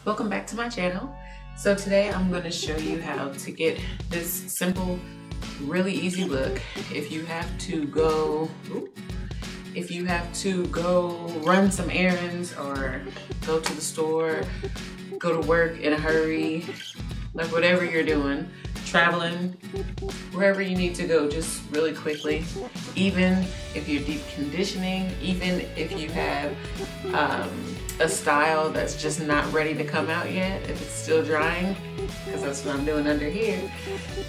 Welcome back to my channel. So today I'm going to show you how to get this simple, really easy look. If you have to go run some errands or go to the store, go to work in a hurry, like whatever you're doing, traveling, wherever you need to go just really quickly. Even if you're deep conditioning, even if you have a style that's just not ready to come out yet, if it's still drying, because that's what I'm doing under here,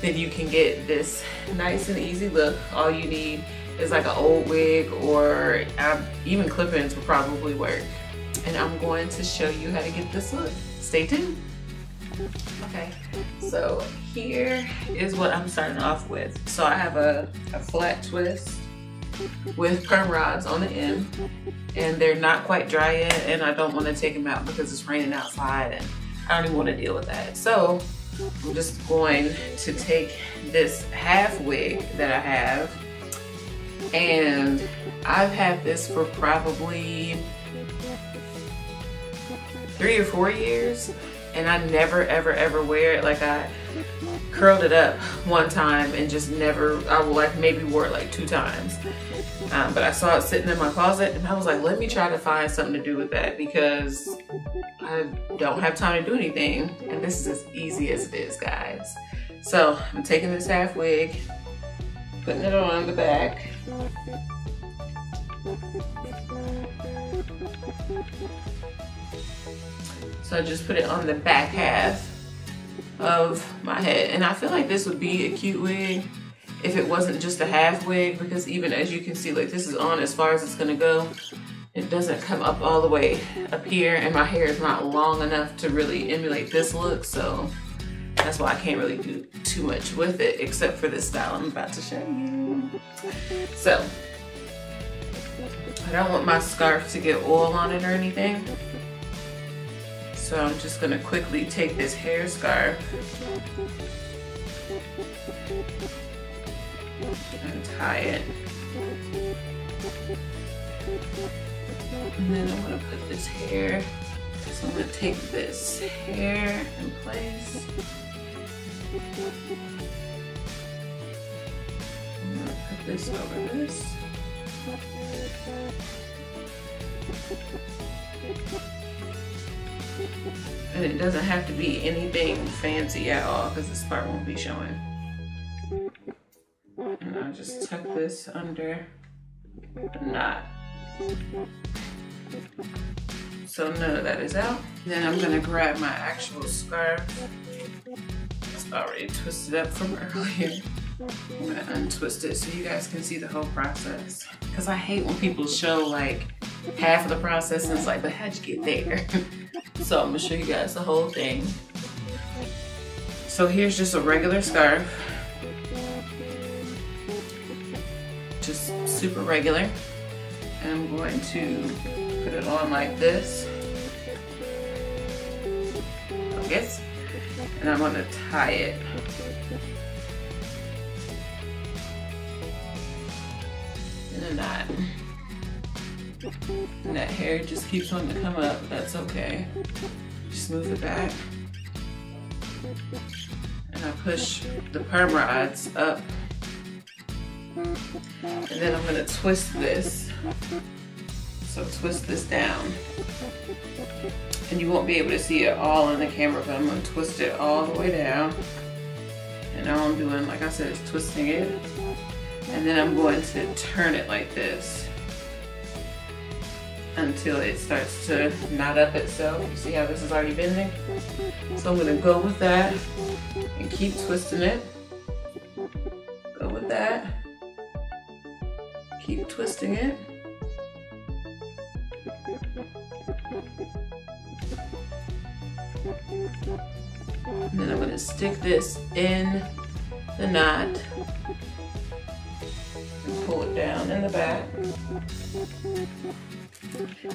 then you can get this nice and easy look. All you need is like an old wig, or even clip-ins will probably work. And I'm going to show you how to get this look. Stay tuned. Okay, so here is what I'm starting off with. So I have a flat twist with perm rods on the end, and they're not quite dry yet, and I don't want to take them out because it's raining outside and I don't even want to deal with that. So I'm just going to take this half wig that I have, and I've had this for probably 3 or 4 years, and I never ever wear it. Like, I curled it up one time and just never, maybe wore it like 2 times. But I saw it sitting in my closet and I was like, let me try to find something to do with that, because I don't have time to do anything. And this is as easy as it is, guys. So I'm taking this half wig, putting it on the back. So I just put it on the back half of my head. And I feel like this would be a cute wig if it wasn't just a half wig, because even as you can see, like, this is on as far as it's gonna go. It doesn't come up all the way up here, and my hair is not long enough to really emulate this look, so that's why I can't really do too much with it, except for this style I'm about to show you. So I don't want my scarf to get oil on it or anything. So I'm just gonna quickly take this hair scarf and tie it. And then I'm gonna put this hair. So I'm gonna take this hair in place. I'm gonna put this over this. And it doesn't have to be anything fancy at all, because this part won't be showing. And I'll just tuck this under the knot. So none of that is out. Then I'm gonna grab my actual scarf. It's already twisted up from earlier. I'm gonna untwist it so you guys can see the whole process. Because I hate when people show like half of the process and it's like, but how'd you get there? So I'm gonna show you guys the whole thing. So here's just a regular scarf. Just super regular. And I'm going to put it on like this. I guess. And I'm gonna tie it. In a knot. And that hair just keeps wanting to come up, but that's okay. Just move it back. And I push the perm rods up. And then I'm gonna twist this. So twist this down. And you won't be able to see it all in the camera, but I'm gonna twist it all the way down. And all I'm doing, like I said, is twisting it. And then I'm going to turn it like this until it starts to knot up itself. You see how this is already bending? So I'm gonna go with that and keep twisting it. Go with that. Keep twisting it. And then I'm gonna stick this in the knot and pull it down in the back,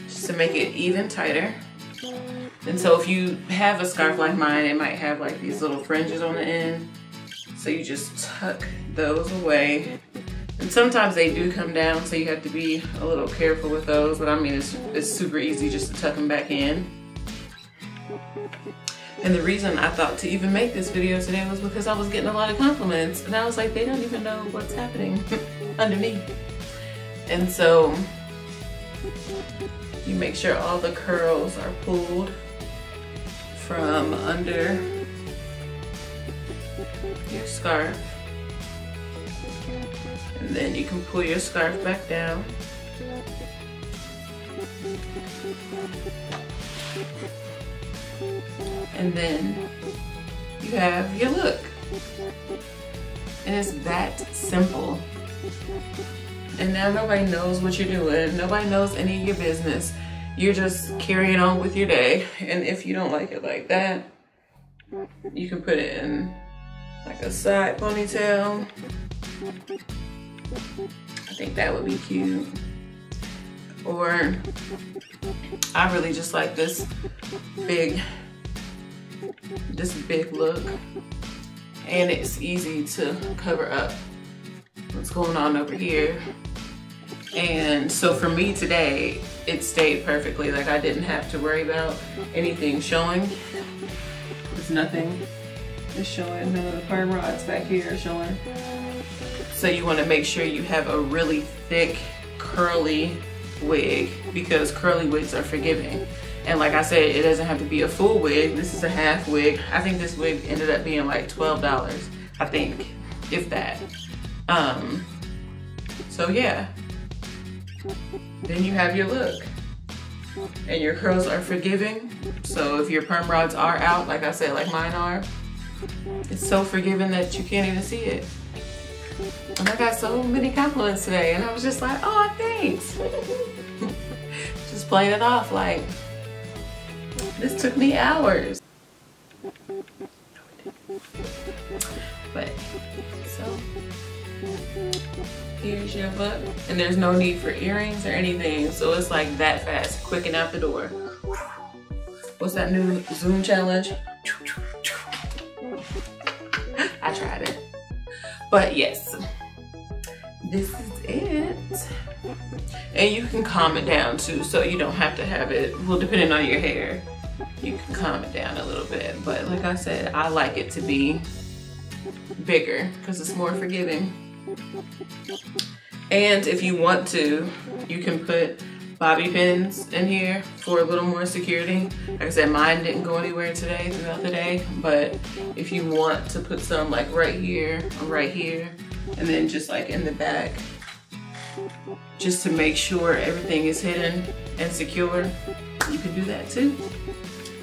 just to make it even tighter. And so if you have a scarf like mine, it might have like these little fringes on the end. So you just tuck those away. And sometimes they do come down, so you have to be a little careful with those. But I mean, it's super easy just to tuck them back in. And the reason I thought to even make this video today was because I was getting a lot of compliments, and I was like, they don't even know what's happening underneath. And so you make sure all the curls are pulled from under your scarf. And then you can pull your scarf back down. And then you have your look. And it's that simple. And now nobody knows what you're doing. Nobody knows any of your business. You're just carrying on with your day. And if you don't like it like that, you can put it in like a side ponytail. I think that would be cute. Or I really just like this big look, and it's easy to cover up what's going on over here. And so for me today, it stayed perfectly. Like, I didn't have to worry about anything showing. There's nothing is showing. None of the perm rods back here are showing. So you want to make sure you have a really thick curly wig, because curly wigs are forgiving. And like I said, it doesn't have to be a full wig. This is a half wig. I think this wig ended up being like $12, I think, if that. So yeah, then you have your look, and your curls are forgiving. So if your perm rods are out, like I said, like mine are, it's so forgiving that you can't even see it. And I got so many compliments today, and I was just like, oh, thanks. Just playing it off like, this took me hours. But, so, here's your look. And there's no need for earrings or anything, so it's like that fast, quick and out the door. What's that new Zoom challenge? I tried it. But yes, this is it. And you can calm it down too, so you don't have to have it, well, depending on your hair, you can calm it down a little bit. But like I said, I like it to be bigger because it's more forgiving. And if you want to, you can put bobby pins in here for a little more security. Like I said, mine didn't go anywhere today throughout the day, but if you want to put some like right here or right here, and then just like in the back, just to make sure everything is hidden and secure, you can do that too.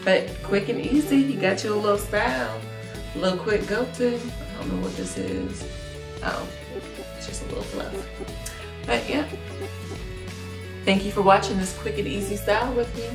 But quick and easy, you got you a little style, a little quick go-to. I don't know what this is. Oh, it's just a little fluff. But yeah. Thank you for watching this quick and easy style with me.